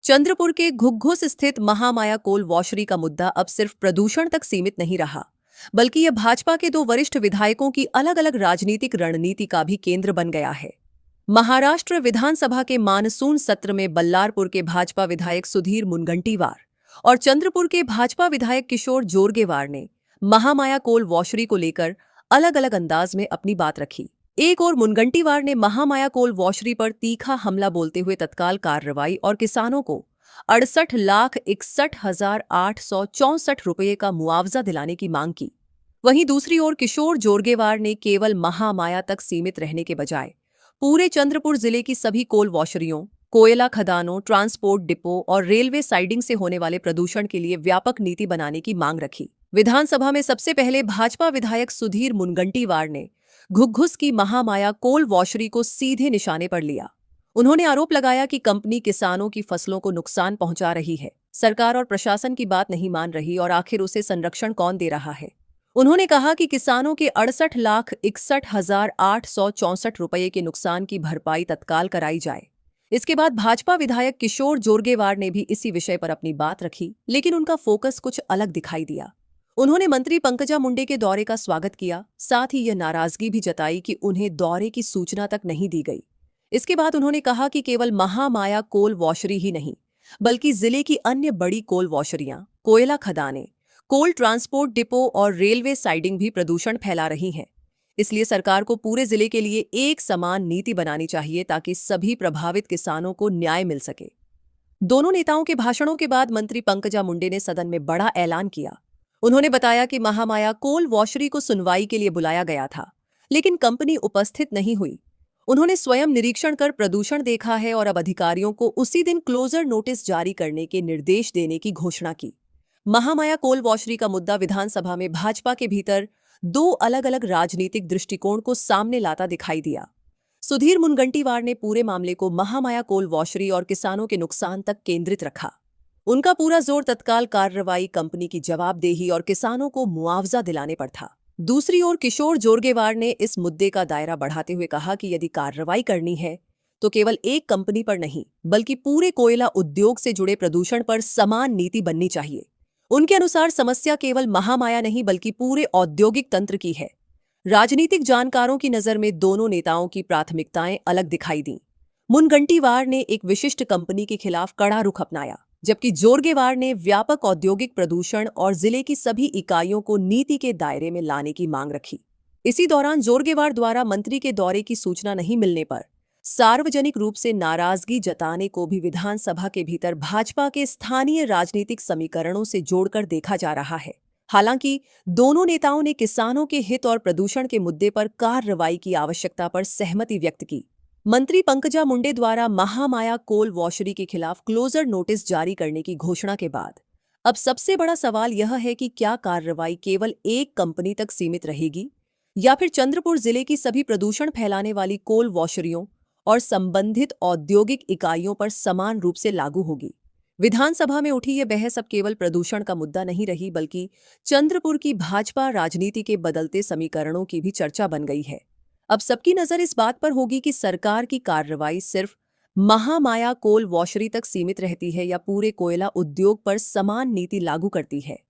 चंद्रपुर के घुघुस स्थित महामाया कोल वॉशरी का मुद्दा अब सिर्फ प्रदूषण तक सीमित नहीं रहा, बल्कि यह भाजपा के दो वरिष्ठ विधायकों की अलग अलग राजनीतिक रणनीति का भी केंद्र बन गया है। महाराष्ट्र विधानसभा के मानसून सत्र में बल्लारपुर के भाजपा विधायक सुधीर मुनगंटीवार और चंद्रपुर के भाजपा विधायक किशोर जोरगेवार ने महामाया कोल वॉशरी को लेकर अलग अलग अंदाज में अपनी बात रखी। एक और मुनगंटीवार ने महामाया कोल वॉशरी पर तीखा हमला बोलते हुए तत्काल कार्रवाई और किसानों को 68,61,864 रुपये का मुआवजा दिलाने की मांग की। वहीं दूसरी ओर किशोर जोरगेवार ने केवल महामाया तक सीमित रहने के बजाय पूरे चंद्रपुर जिले की सभी कोल वॉशरियों, कोयला खदानों, ट्रांसपोर्ट डिपो और रेलवे साइडिंग से होने वाले प्रदूषण के लिए व्यापक नीति बनाने की मांग रखी। विधानसभा में सबसे पहले भाजपा विधायक सुधीर मुनगंटीवार ने घुघुस की महामाया कोल वॉशरी को सीधे निशाने पर लिया। उन्होंने आरोप लगाया कि कंपनी किसानों की फसलों को नुकसान पहुंचा रही है, सरकार और प्रशासन की बात नहीं मान रही और आखिर उसे संरक्षण कौन दे रहा है। उन्होंने कहा कि किसानों के 68,61,864 रुपये के नुकसान की भरपाई तत्काल कराई जाए। इसके बाद भाजपा विधायक किशोर जोरगेवार ने भी इसी विषय पर अपनी बात रखी, लेकिन उनका फोकस कुछ अलग दिखाई दिया। उन्होंने मंत्री पंकजा मुंडे के दौरे का स्वागत किया, साथ ही यह नाराजगी भी जताई कि उन्हें दौरे की सूचना तक नहीं दी गई। इसके बाद उन्होंने कहा कि केवल महामाया कोल वॉशरी ही नहीं, बल्कि जिले की अन्य बड़ी कोल वॉशरियां, कोयला खदानें, कोल ट्रांसपोर्ट डिपो और रेलवे साइडिंग भी प्रदूषण फैला रही हैं। इसलिए सरकार को पूरे जिले के लिए एक समान नीति बनानी चाहिए ताकि सभी प्रभावित किसानों को न्याय मिल सके। दोनों नेताओं के भाषणों के बाद मंत्री पंकजा मुंडे ने सदन में बड़ा ऐलान किया। उन्होंने बताया कि महामाया कोल वॉशरी को सुनवाई के लिए बुलाया गया था, लेकिन कंपनी उपस्थित नहीं हुई। उन्होंने स्वयं निरीक्षण कर प्रदूषण देखा है और अब अधिकारियों को उसी दिन क्लोजर नोटिस जारी करने के निर्देश देने की घोषणा की। महामाया कोल वॉशरी का मुद्दा विधानसभा में भाजपा के भीतर दो अलग अलग राजनीतिक दृष्टिकोण को सामने लाता दिखाई दिया। सुधीर मुनगंटीवार ने पूरे मामले को महामाया कोल वॉशरी और किसानों के नुकसान तक केंद्रित रखा। उनका पूरा जोर तत्काल कार्रवाई, कंपनी की जवाबदेही और किसानों को मुआवजा दिलाने पर था। दूसरी ओर किशोर जोरगेवार ने इस मुद्दे का दायरा बढ़ाते हुए कहा कि यदि कार्रवाई करनी है तो केवल एक कंपनी पर नहीं, बल्कि पूरे कोयला उद्योग से जुड़े प्रदूषण पर समान नीति बननी चाहिए। उनके अनुसार समस्या केवल महामाया नहीं बल्कि पूरे औद्योगिक तंत्र की है। राजनीतिक जानकारों की नजर में दोनों नेताओं की प्राथमिकताएं अलग दिखाई दी। मुनगंटीवार ने एक विशिष्ट कंपनी के खिलाफ कड़ा रुख अपनाया, जबकि जोरगेवार ने व्यापक औद्योगिक प्रदूषण और जिले की सभी इकाइयों को नीति के दायरे में लाने की मांग रखी। इसी दौरान जोरगेवार द्वारा मंत्री के दौरे की सूचना नहीं मिलने पर सार्वजनिक रूप से नाराजगी जताने को भी विधानसभा के भीतर भाजपा के स्थानीय राजनीतिक समीकरणों से जोड़कर देखा जा रहा है। हालांकि दोनों नेताओं ने किसानों के हित और प्रदूषण के मुद्दे पर कार्रवाई की आवश्यकता पर सहमति व्यक्त की। मंत्री पंकजा मुंडे द्वारा महामाया कोल वॉशरी के खिलाफ क्लोजर नोटिस जारी करने की घोषणा के बाद अब सबसे बड़ा सवाल यह है कि क्या कार्रवाई केवल एक कंपनी तक सीमित रहेगी या फिर चंद्रपुर जिले की सभी प्रदूषण फैलाने वाली कोल वॉशरियों और संबंधित औद्योगिक इकाइयों पर समान रूप से लागू होगी। विधानसभा में उठी यह बहस अब केवल प्रदूषण का मुद्दा नहीं रही, बल्कि चंद्रपुर की भाजपा राजनीति के बदलते समीकरणों की भी चर्चा बन गई है। अब सबकी नजर इस बात पर होगी कि सरकार की कार्रवाई सिर्फ महामाया कोल वॉशरी तक सीमित रहती है या पूरे कोयला उद्योग पर समान नीति लागू करती है।